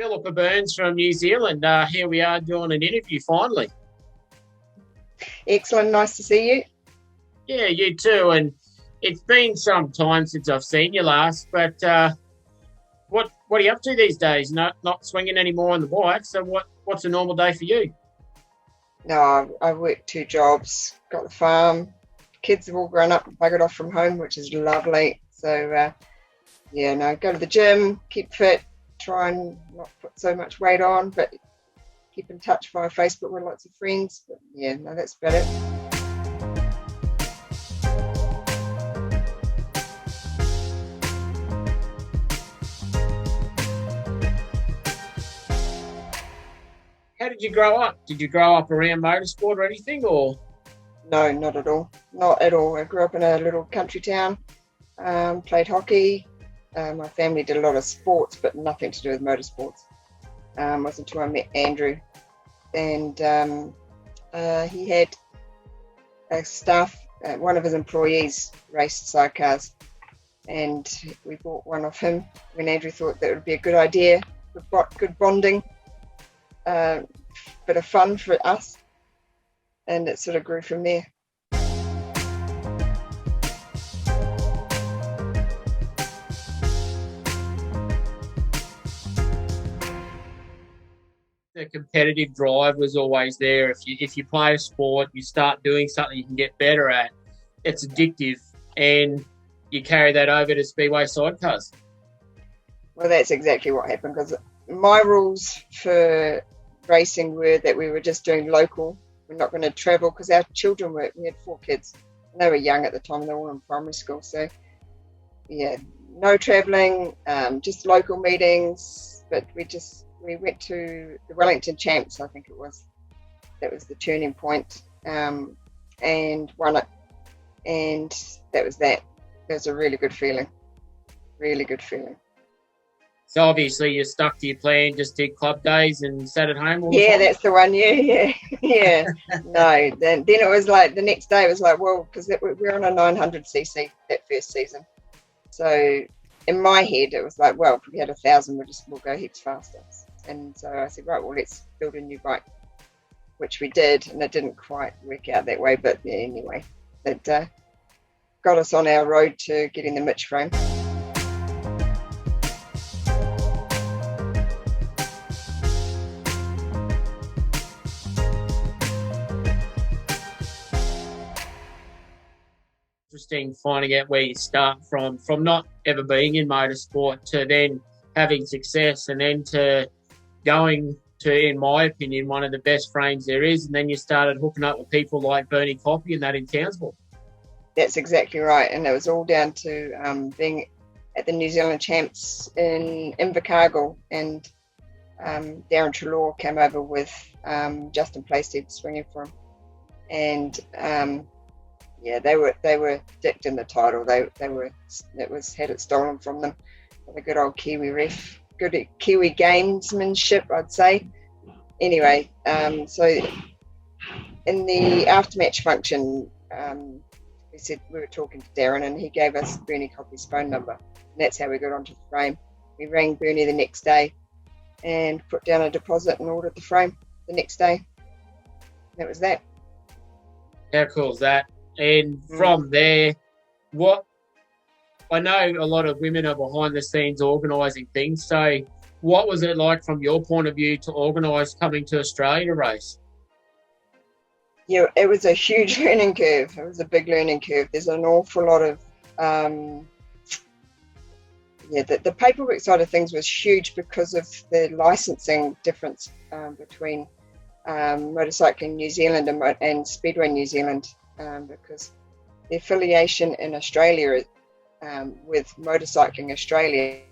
Philippa Burns from New Zealand. Here we are doing an interview finally. Excellent, nice to see you. Yeah, you too. And it's been some time since I've seen you last, but what are you up to these days? Not swinging anymore on the bike. So what's a normal day for you? No, I work 2 jobs, got the farm, kids have all grown up and buggered off from home, which is lovely. So go to the gym, keep fit, try and not put so much weight on, but keep in touch via Facebook with lots of friends. But that's about it. How did you grow up? Did you grow up around motorsport or anything, or? No, not at all. Not at all. I grew up in a little country town, played hockey. My family did a lot of sports, but nothing to do with motorsports. Wasn't until I met Andrew. And he had a staff, one of his employees raced sidecars. And we bought one off him when Andrew thought that would be a good idea, good bonding, bit of fun for us. And it sort of grew from there. The competitive drive was always there. If you play a sport, you start doing something you can get better at, it's addictive, and you carry that over to Speedway sidecars. Well, that's exactly what happened, because my rules for racing were that we were just doing local. We're not going to travel, because our children we had 4 kids, and they were young at the time, they were all in primary school. So, no travelling, just local meetings. But we went to the Wellington Champs, I think it was. That was the turning point, and won it. And that was that. It was a really good feeling. Really good feeling. So obviously you stuck to your plan, just did club days and sat at home all the time? That's the one. Yeah. No, then it was like the next day it was like, well, because we're on a 900cc that first season. So in my head it was like, well, if we had 1,000, we'll go heaps faster. And so I said, right, well, let's build a new bike, which we did, and it didn't quite work out that way, but anyway, it got us on our road to getting the Mitch frame. Interesting finding out where you start from not ever being in motorsport to then having success, and then to going to, in my opinion, one of the best frames there is, and then you started hooking up with people like Bernie Coppy and that in Townsville. That's exactly right, and it was all down to being at the New Zealand Champs in Invercargill, and Darren Trelaw came over with Justin Playstead swinging for him, and they were dicked in the title. They had it stolen from them. The good old Kiwi ref, good Kiwi gamesmanship, I'd say. Anyway, so in the aftermatch function, we were talking to Darren, and he gave us Bernie Coppy's phone number, and that's how we got onto the frame. We rang Bernie the next day and put down a deposit and ordered the frame the next day. That was that. How cool is that? And from there, I know a lot of women are behind the scenes organising things. So what was it like from your point of view to organise coming to Australia to race? Yeah, it was a huge learning curve. It was a big learning curve. There's an awful lot of, the paperwork side of things was huge because of the licensing difference between Motorcycling New Zealand and Speedway New Zealand, because the affiliation in Australia with Motorcycling Australia,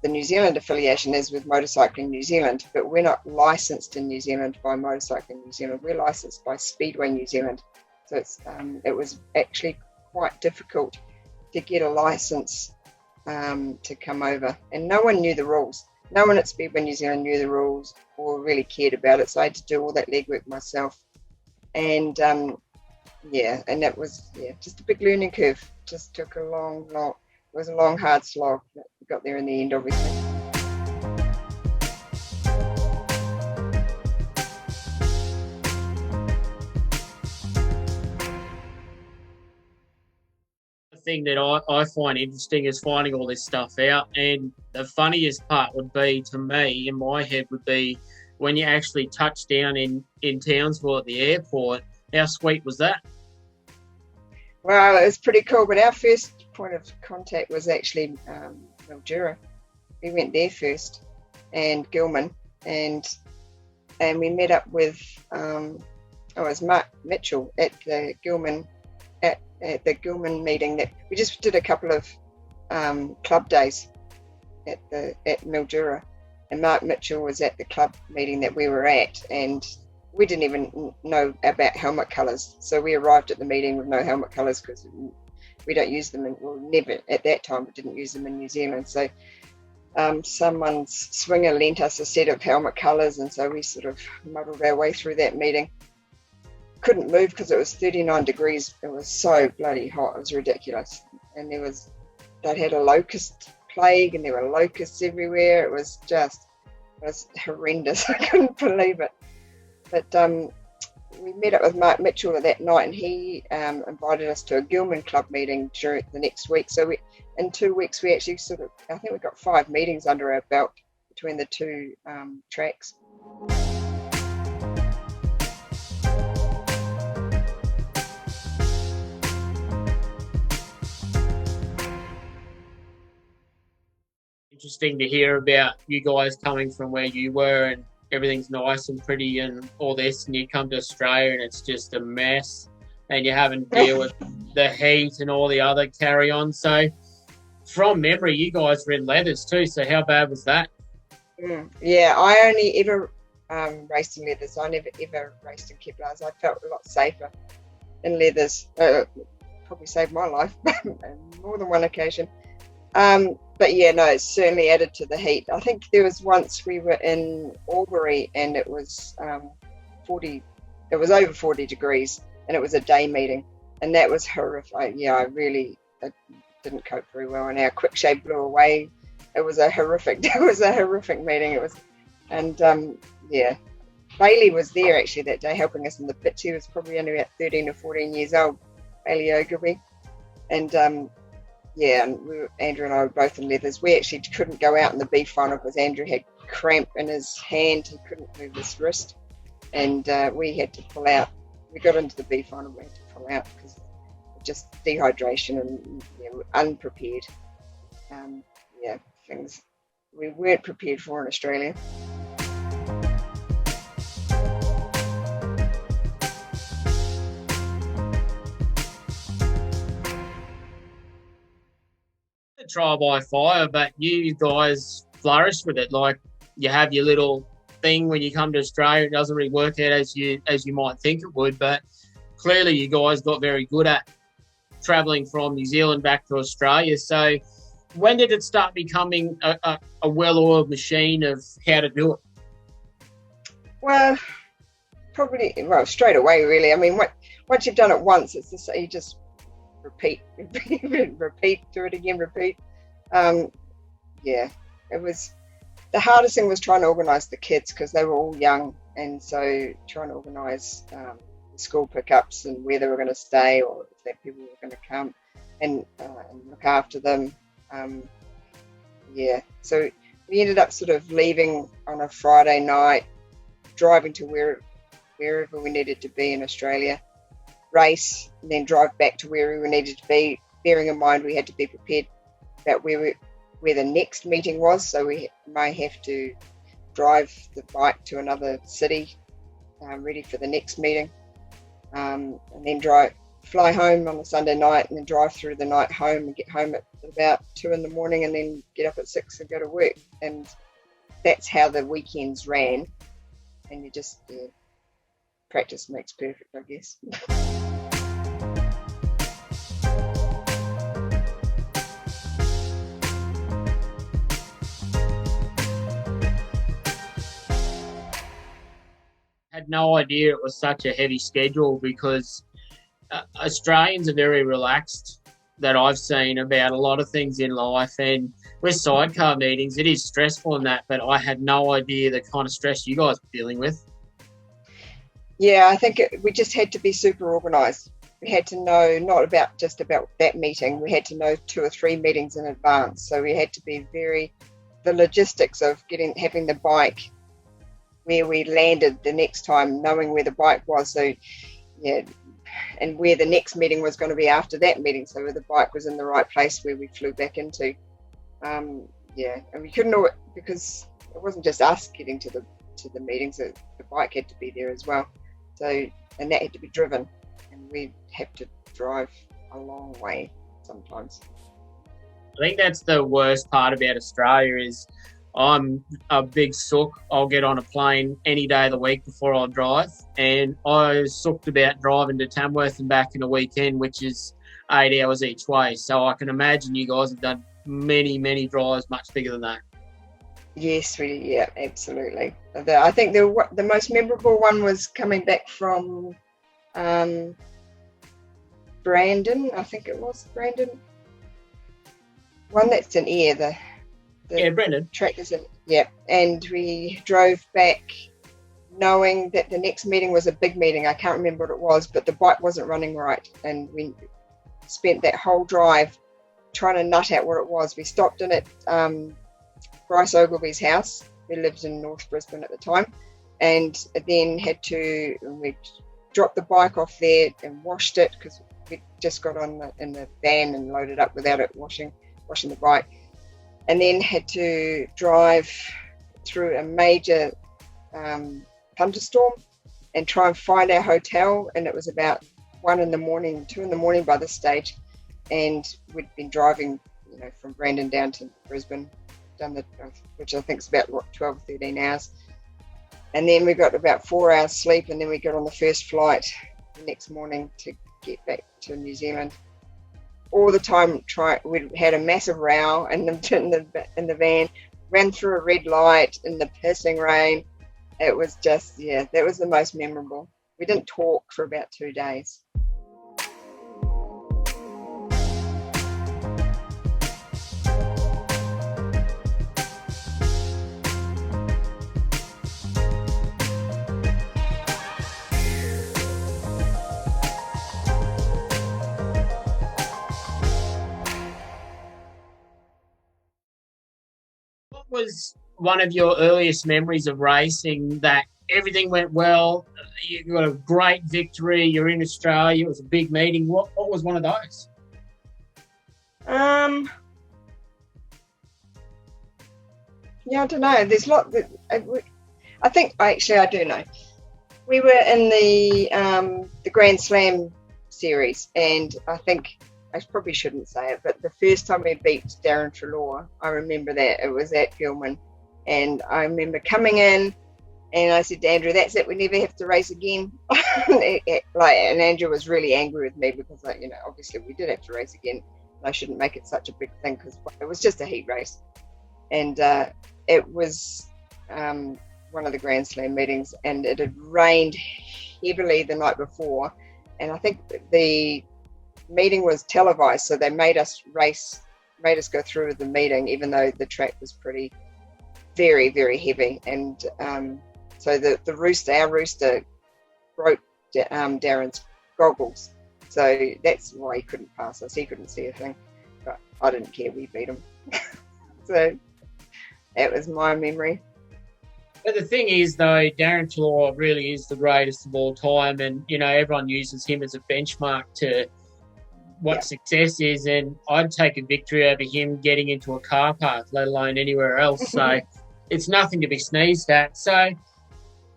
the New Zealand affiliation is with Motorcycling New Zealand, but we're not licensed in New Zealand by Motorcycling New Zealand. We're licensed by Speedway New Zealand. So it was actually quite difficult to get a license to come over, and no one knew the rules. No one at Speedway New Zealand knew the rules or really cared about it, so I had to do all that legwork myself. And and that was just a big learning curve. Just took a long, it was a long, hard slog. We got there in the end, obviously. thing that I find interesting is finding all this stuff out. And the funniest part would be, to me, in my head, would be when you actually touch down in Townsville at the airport. How sweet was that? Well, it was pretty cool. But our first point of contact was actually Mildura. We went there first, and Gilman, and we met up with it was Mark Mitchell at the Gilman meeting. That we just did a couple of club days at Mildura, and Mark Mitchell was at the club meeting that we were at, and we didn't even know about helmet colours. So we arrived at the meeting with no helmet colours because we don't use them, and never at that time, we didn't use them in New Zealand. So someone's swinger lent us a set of helmet colours, and so we sort of muddled our way through that meeting. Couldn't move because it was 39 degrees. It was so bloody hot. It was ridiculous. And they'd had a locust plague, and there were locusts everywhere. It was horrendous. I couldn't believe it. But we met up with Mark Mitchell that night, and he invited us to a Gilman Club meeting during the next week. So in 2 weeks, we actually I think we got 5 meetings under our belt between the two tracks. Interesting to hear about you guys coming from where you were, and everything's nice and pretty and all this, and you come to Australia and it's just a mess, and you're having to deal with the heat and all the other carry-on. So from memory, you guys were in leathers too, so how bad was that? Yeah, I only ever raced in leathers. I never ever raced in Keplars. I felt a lot safer in leathers. Probably saved my life on more than one occasion. But yeah, no, it certainly added to the heat. I think there was once we were in Albury, and it was 40. It was over 40 degrees, and it was a day meeting, and that was horrific. Yeah, I didn't cope very well, and our quick shave blew away. It was a horrific meeting. It was, and yeah, Bailey was there actually that day helping us in the pits. He was probably only about 13 or 14 years old, Bailey Ogilvy, and yeah, and Andrew and I were both in leathers. We actually couldn't go out in the B final because Andrew had cramp in his hand. He couldn't move his wrist, and we had to pull out. We got into the B final, we had to pull out because of just dehydration and unprepared. Things we weren't prepared for in Australia. Trial by fire, but you guys flourished with it. Like, you have your little thing when you come to Australia. It doesn't really work out as you might think it would, but clearly you guys got very good at travelling from New Zealand back to Australia. So when did it start becoming a well-oiled machine of how to do it? Well, straight away, really. I mean, once you've done it once, it's just you just repeat, do it again, repeat. Yeah, it was the hardest thing was trying to organise the kids because they were all young, and so trying to organise school pickups and where they were going to stay or if their people were going to come and look after them. Yeah, so we ended up sort of leaving on a Friday night, driving to wherever we needed to be in Australia, race, and then drive back to where we needed to be, bearing in mind we had to be prepared about where the next meeting was. So we may have to drive the bike to another city, ready for the next meeting, and then fly home on a Sunday night, and then drive through the night home and get home at about 2 a.m, and then get up at 6 and go to work. And that's how the weekends ran. And you just practice makes perfect, I guess. Had no idea it was such a heavy schedule because Australians are very relaxed, that I've seen, about a lot of things in life, and with sidecar meetings it is stressful in that, but I had no idea the kind of stress you guys were dealing with. Yeah, I think we just had to be super organised we had to know not about just about that meeting. We had to know 2 or 3 meetings in advance. So we had to be the logistics of having the bike where we landed the next time, knowing where the bike was. So yeah, and where the next meeting was going to be after that meeting. So the bike was in the right place where we flew back into. And we couldn't know it because it wasn't just us getting to the meetings. The bike had to be there as well. So, and that had to be driven, and we'd have to drive a long way sometimes. I think that's the worst part about Australia is I'm a big sook. I'll get on a plane any day of the week before I drive, and I sooked about driving to Tamworth and back in a weekend, which is 8 hours each way. So I can imagine you guys have done many, many drives much bigger than that. Yes, yeah, absolutely. I think the most memorable one was coming back from Brandon. I think it was Brandon. One that's in Ayr, Brendan. Track is in, and we drove back knowing that the next meeting was a big meeting. I can't remember what it was, but the bike wasn't running right, and we spent that whole drive trying to nut out what it was. We stopped in at Bryce Ogilvy's house, who lived in North Brisbane at the time, and then we dropped the bike off there and washed it because we just got in the van and loaded up without it washing the bike, and then had to drive through a major thunderstorm and try and find our hotel. And it was about 1 in the morning, 2 in the morning by this stage, and we'd been driving, from Brandon down to Brisbane, which I think is about 12 or 13 hours. And then we got about 4 hours sleep, and then we got on the first flight the next morning to get back to New Zealand. All the time we had a massive row in the van, ran through a red light in the pissing rain. It was just, that was the most memorable. We didn't talk for about 2 days. What was one of your earliest memories of racing that everything went well? You got a great victory. You're in Australia. It was a big meeting. What was one of those? I don't know. There's a lot that I think. Actually, I do know. We were in the Grand Slam series, and I think I probably shouldn't say it, but the first time we beat Darren Treloar, I remember that. It was at Gilman, and I remember coming in, and I said to Andrew, "That's it. We never have to race again." And Andrew was really angry with me because, obviously we did have to race again. I shouldn't make it such a big thing because it was just a heat race, and it was one of the Grand Slam meetings, and it had rained heavily the night before, and I think the meeting was televised, so they made us go through the meeting, even though the track was very, very heavy, and so our rooster broke Darren's goggles. So that's why he couldn't pass us. He couldn't see a thing, but I didn't care. We beat him. So that was my memory. But the thing is, though, Darren Treloar really is the greatest of all time, and everyone uses him as a benchmark to what success is. And I'd take a victory over him getting into a car park, let alone anywhere else. So it's nothing to be sneezed at. So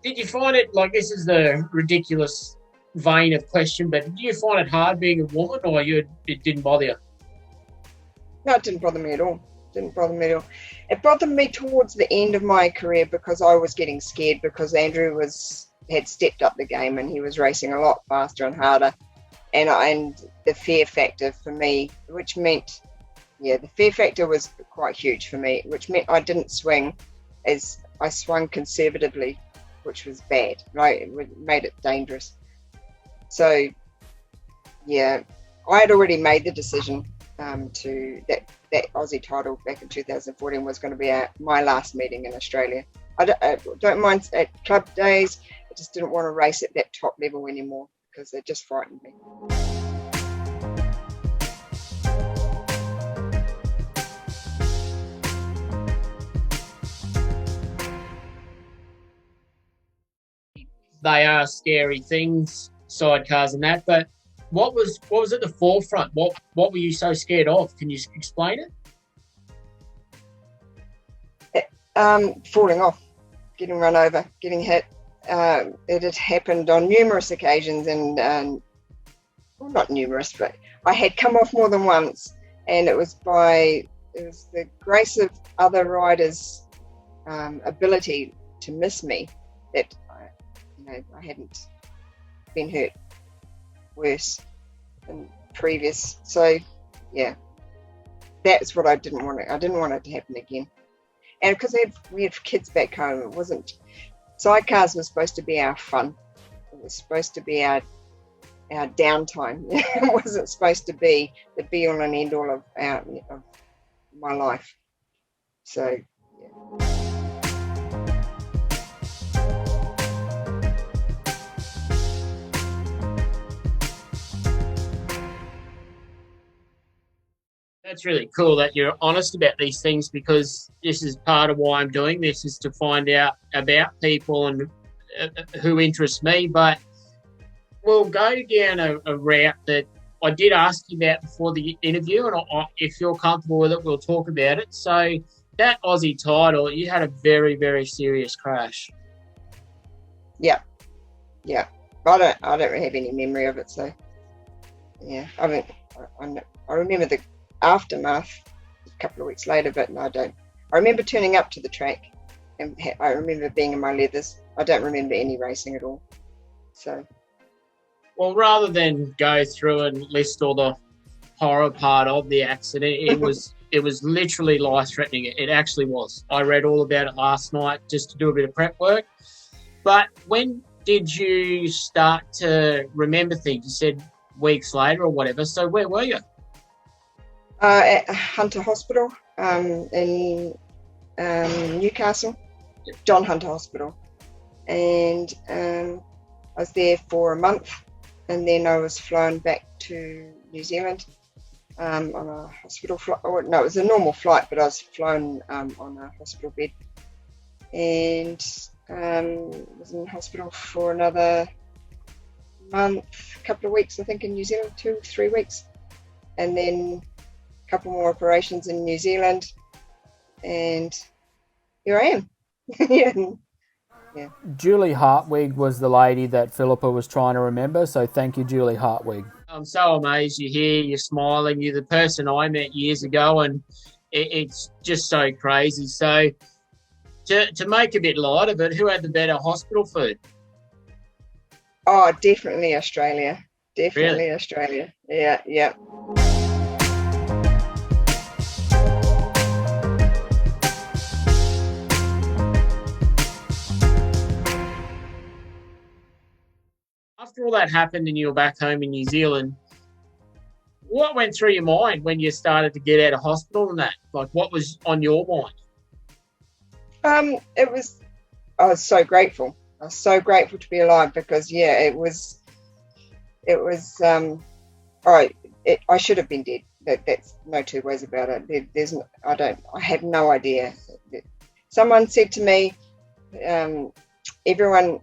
did you find it, this is the ridiculous vein of question, but did you find it hard being a woman, or it didn't bother you? No, it didn't bother me at all. It bothered me towards the end of my career because I was getting scared because Andrew had stepped up the game and he was racing a lot faster and harder, and the fear factor for me, which meant the fear factor was quite huge for me, which meant I didn't swing as I swung conservatively, which was bad. It made it dangerous. So I had already made the decision to that Aussie title back in 2014 was going to be my last meeting in Australia. I don't mind at club days. I just didn't want to race at that top level anymore because it just frightened me. They are scary things, sidecars and that. But what was at the forefront? What were you so scared of? Can you explain it? Falling off, getting run over, getting hit. It had happened on numerous occasions, and well, not numerous, but I had come off more than once, and it was the grace of other riders' ability to miss me that I hadn't been hurt worse than previous. So yeah, that's what I didn't want it to happen again. And because we had kids back home, it wasn't. Sidecars was supposed to be our fun. It was supposed to be our downtime. It wasn't supposed to be the be all and end all of my life. So yeah. That's really cool that you're honest about these things, because this is part of why I'm doing this, is to find out about people and who interests me. But we'll go down a route that I did ask you about before the interview, and if you're comfortable with it, we'll talk about it. So that Aussie title, you had a very, very serious crash. Yeah. I don't have any memory of it. So yeah, I remember the aftermath a couple of weeks later, but no, I don't. I remember turning up to the track, and I remember being in my leathers. I don't remember any racing at all. So, well, rather than go through and list all the horror part of the accident, it was literally life-threatening. It actually was. I read all about it last night just to do a bit of prep work. But when did you start to remember things? You said weeks later or whatever. So where were you? At Hunter Hospital in Newcastle, John Hunter Hospital, and I was there for a month, and then I was flown back to New Zealand on a hospital flight. Oh, no, it was a normal flight, but I was flown on a hospital bed, and was in hospital for another month, couple of weeks, I think, in New Zealand, 2-3 weeks, and then couple more operations in New Zealand, and here I am. Yeah. Julie Hartwig was the lady that Philippa was trying to remember, so thank you, Julie Hartwig. I'm so amazed you're here, you're smiling, you're the person I met years ago, and it's just so crazy. So to make a bit light of it, who had the better hospital food? Oh, definitely Australia. Definitely Really? Australia. Yeah. After all that happened and you were back home in New Zealand, what went through your mind when you started to get out of hospital and that? Like, what was on your mind? I was so grateful. I was so grateful to be alive, because I should have been dead. That's no two ways about it. I have no idea. Someone said to me, everyone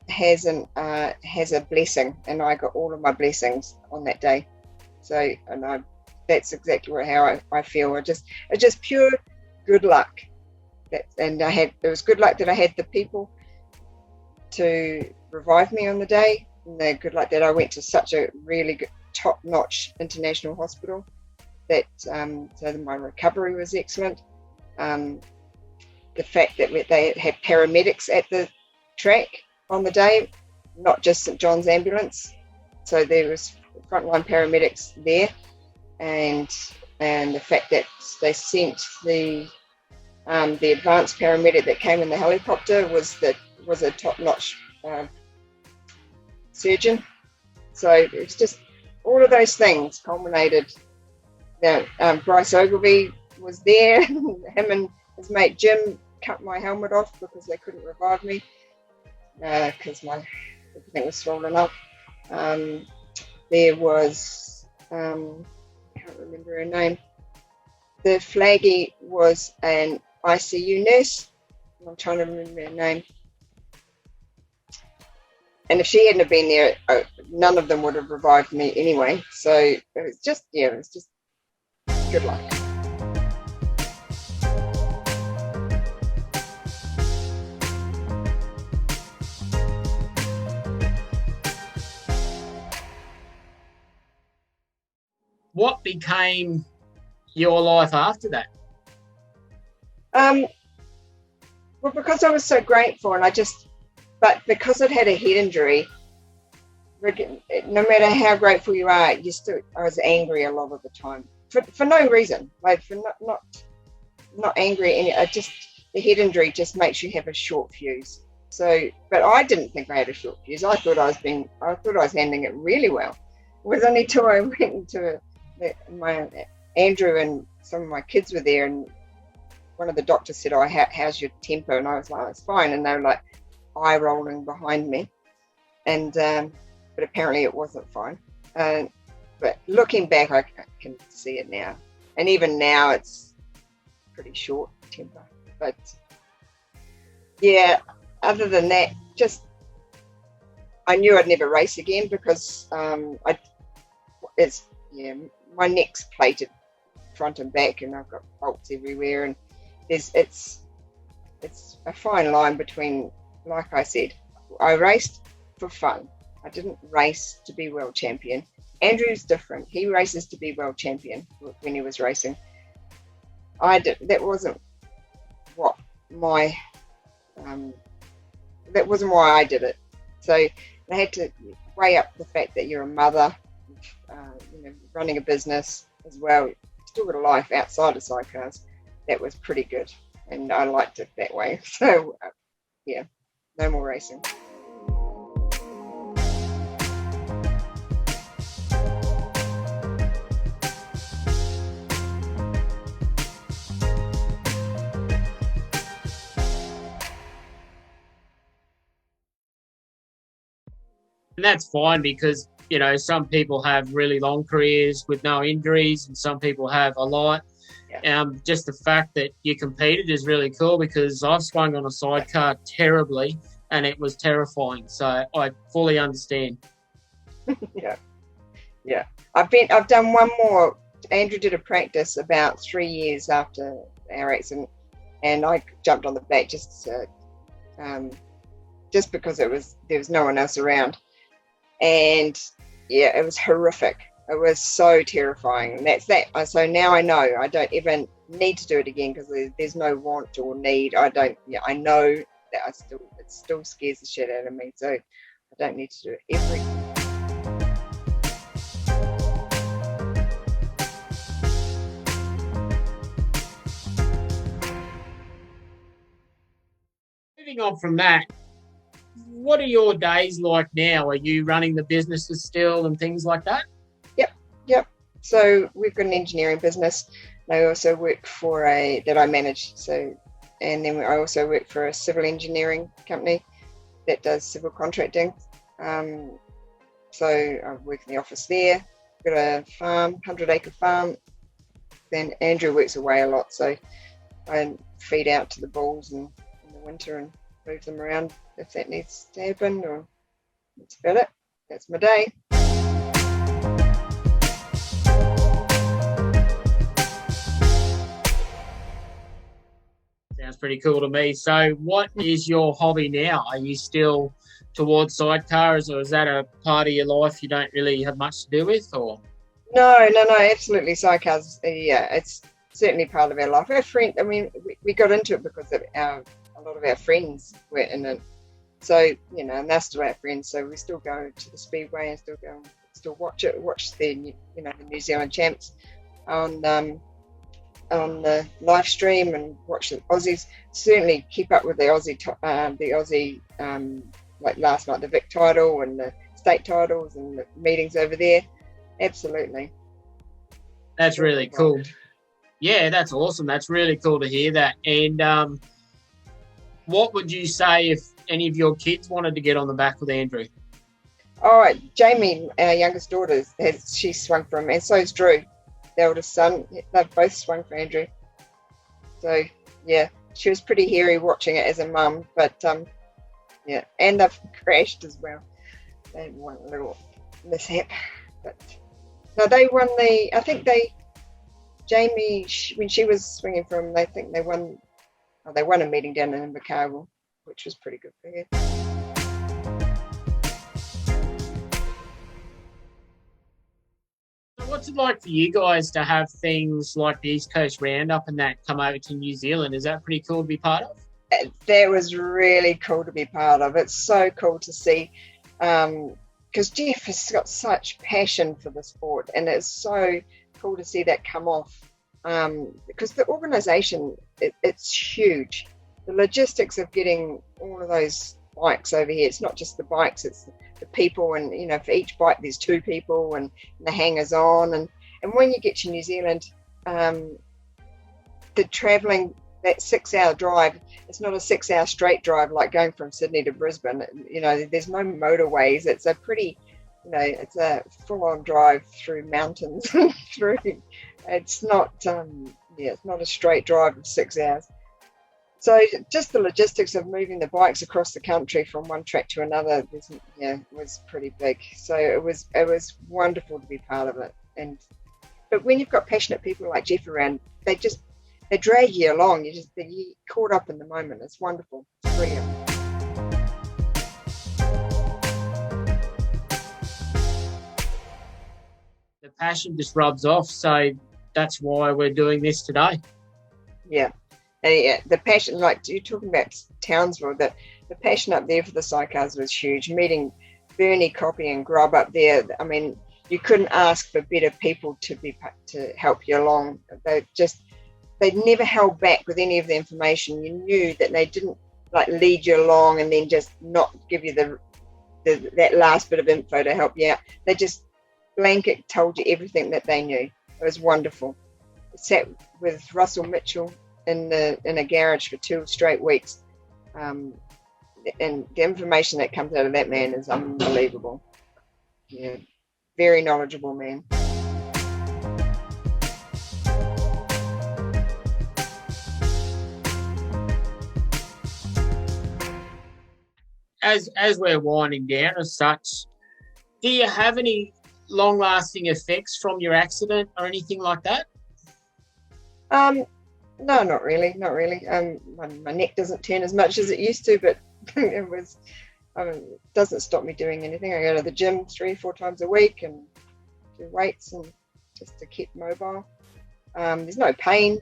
has a blessing, and I got all of my blessings on that day. So, that's exactly how I feel. It's just pure good luck. It was good luck that I had the people to revive me on the day, and the good luck that I went to such a really good, top-notch international hospital. That so that my recovery was excellent. The fact that they had paramedics at the track on the day, not just St John's ambulance, so there was frontline paramedics there, and the fact that they sent the advanced paramedic that came in the helicopter was a top-notch surgeon. So it's just all of those things culminated. Bryce Ogilvie was there. Him and his mate Jim cut my helmet off because they couldn't revive me, because everything was swollen up. There was, I can't remember her name. The flaggy was an ICU nurse. I'm trying to remember her name. And if she hadn't been there, none of them would have revived me anyway. So it was just good luck. What became your life after that? Well, because I was so grateful, but because I'd had a head injury, no matter how grateful you are, I was angry a lot of the time for no reason, like for not angry. The head injury just makes you have a short fuse. So, but I didn't think I had a short fuse. I thought I was handling it really well. It was only till I went into my Andrew and some of my kids were there, and one of the doctors said, "Oh, how's your temper?" And I was like, "It's fine." And they were like eye rolling behind me, and but apparently it wasn't fine. But looking back, I can see it now, and even now it's pretty short temper. But yeah, other than that, I knew I'd never race again because my neck's plated front and back, and I've got bolts everywhere, and it's a fine line between, like I said, I raced for fun. I didn't race to be world champion. Andrew's different. He races to be world champion when he was racing. That wasn't why I did it. So I had to weigh up the fact that you're a mother, running a business as well. You still got a life outside of sidecars. That was pretty good, and I liked it that way. So no more racing. And that's fine because, some people have really long careers with no injuries and some people have a lot. Yeah. Just the fact that you competed is really cool because I've swung on a sidecar terribly and it was terrifying. So I fully understand. Yeah. I've done one more. Andrew did a practice about 3 years after our accident, and I jumped on the back just because there was no one else around. And yeah, it was horrific. It was so terrifying. And that's that. So now I know I don't even need to do it again because there's no want or need. I know that it still scares the shit out of me. So I don't need to do it every. Moving on from that, what are your days like now? Are you running the businesses still and things like that? Yep. So we've got an engineering business. I also work for that I manage. So, and then I also work for a civil engineering company that does civil contracting. So I work in the office there. Got a farm, 100-acre farm. Then Andrew works away a lot, so I feed out to the bulls in the winter and move them around if that needs to happen. Or that's about it. That's my day. Sounds pretty cool to me. So what is your hobby now? Are you still towards sidecars, or is that a part of your life you don't really have much to do with? Or No, absolutely. Sidecars, it's certainly part of our life. Our friend, we got into it because of a lot of our friends were in it. So, and they're still our friends. So we still go to the Speedway and still watch the New Zealand champs on the live stream and watch the Aussies. Certainly keep up with the Aussie, like last night, the Vic title and the state titles and the meetings over there. Absolutely. That's really cool. Yeah, that's awesome. That's really cool to hear that. And what would you say if any of your kids wanted to get on the back with Andrew? Oh, Jamie, our youngest daughter, she swung for him, and so is Drew, the oldest son. They've both swung for Andrew. So yeah, she was pretty hairy watching it as a mum, but yeah, and they've crashed as well. They had one little mishap, but no, they won I think Jamie, when she was swinging for him, they won a meeting down in Invercargill, which was pretty good for her. So what's it like for you guys to have things like the East Coast Roundup and that come over to New Zealand? Is that pretty cool to be part of? That was really cool to be part of. It's so cool to see, because Jeff has got such passion for the sport, and it's so cool to see that come off. Because the organisation, it's huge. The logistics of getting all of those bikes over here, it's not just the bikes, it's the people, and for each bike there's 2 people and the hangers on, and when you get to New Zealand, the travelling, that 6-hour drive, it's not a 6-hour straight drive like going from Sydney to Brisbane. There's no motorways. It's a pretty, it's a full-on drive through mountains. It's not it's not a straight drive of 6 hours. So just the logistics of moving the bikes across the country from one track to another, was pretty big. So it was wonderful to be part of it. But when you've got passionate people like Jeff around, they drag you along. You're caught up in the moment. It's wonderful. It's brilliant. The passion just rubs off, so that's why we're doing this today. Yeah. And the passion, like you're talking about Townsville, the passion up there for the sidecars was huge. Meeting Bernie, Copy and Grub up there, I mean, you couldn't ask for better people to help you along. They never held back with any of the information. You knew that they didn't lead you along and then just not give you that last bit of info to help you out. They just blanket told you everything that they knew. It was wonderful. I sat with Russell Mitchell in a garage for 2 straight weeks, and the information that comes out of that man is unbelievable. Yeah, very knowledgeable man. As we're winding down as such, do you have any long-lasting effects from your accident or anything like that? No, not really. My neck doesn't turn as much as it used to, but it doesn't stop me doing anything. I go to the gym 3-4 times a week and do weights and just to keep mobile. There's no pain.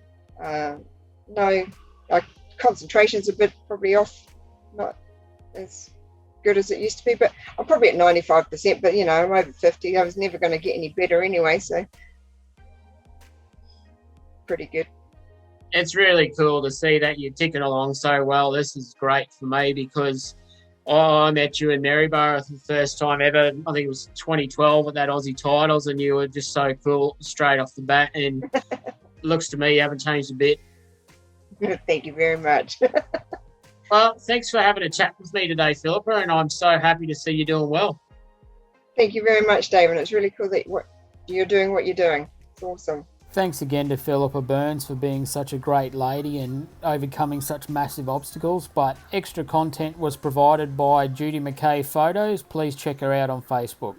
Concentration's a bit probably off, not as good as it used to be, but I'm probably at 95%, but I'm over 50. I was never going to get any better anyway, so pretty good. It's really cool to see that you're ticking along so well. This is great for me because I met you in Maryborough for the first time ever. I think it was 2012 at that Aussie Titles, and you were just so cool straight off the bat, and looks to me you haven't changed a bit. Thank you very much. Well, thanks for having a chat with me today, Philippa, and I'm so happy to see you doing well. Thank you very much, David. It's really cool that you're doing what you're doing. It's awesome. Thanks again to Philippa Burns for being such a great lady and overcoming such massive obstacles, but extra content was provided by Judy McKay Photos. Please check her out on Facebook.